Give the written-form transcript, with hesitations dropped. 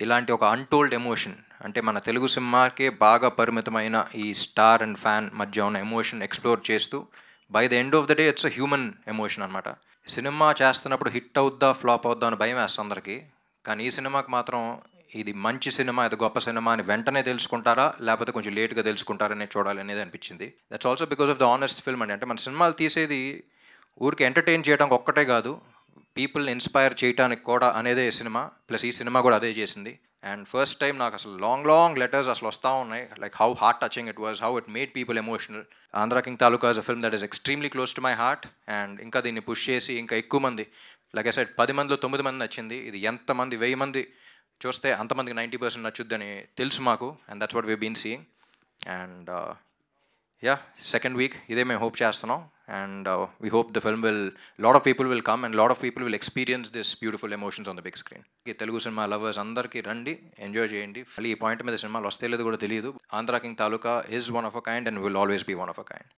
ఇలాంటి ఒక untold emotion అంటే మన తెలుగు సినిమాకే బాగా పరిమితమైన ఈ స్టార్ అండ్ ఫ్యాన్ మధ్య ఉన్న ఎమోషన్ ఎక్స్‌ప్లోర్ చేస్తూ by the end of the day it's a human emotion అనమాట. సినిమా చేస్తున్నప్పుడు హిట్ అవుద్దా? ఫ్లాప్ అవుద్దా? అని భయమేస్తుంది అందరికి. కానీ ఈ సినిమాకి మాత్రం ఇది మంచి సినిమా, ఇది గొప్ప సినిమా అని వెంటనే తెలుసుకుంటారా? లేపోతే కొంచెం లేట్‌గా తెలుసుకుంటారా అనేది చూడాలనేది అనిపించింది. That's also because of the honest film అండి. అంటే మన సినిమాలు తీసేది ఊరికే ఎంటర్‌టైన్ చేయడానికి ఒక్కటే గాదు. పీపుల్‌ని ఇన్‌స్పైర్ చేయటానికి కూడా అనేదే ఈ సినిమా. ప్లస్ ఈ సినిమా గూడా అదే చేసింది. అండ్ ఫస్ట్ టైమ్ నాకసలు లాంగ్ లెటర్స్ అసలు వస్తా ఉన్నాయి. Like how heart touching it was, how it made people emotional. 'Andhra king taluka' is a film that is extremely close to my heart. And ఇంకా దీన్ని పుష్ చేసి ఇంకా ఎక్కువ మంది, లైక్ ఐ సెడ్ 10 మందిలో 9 మంది నచ్చింది. ఇది ఎంతమంది 1000 మంది చూస్తే అంతమందికి 90% నచ్చుద్దని తెలుసు మాకు. And that's what we been seeing. And yeah! Second week ఇదే మేము హోప్ చేస్తున్నాం. And we hope the film will lot of people will come and lot of people will experience this beautiful emotions on the big screen. ఈ Telugu cinema lovers అందరికీ రండి, enjoy చేయండి. మళ్ళీ ఈ point మీద సినిమాలు వస్తాయో లేదో కూడా తెలీదు. 'Andhra king Taluka' is one of a kind and will always be one of a kind.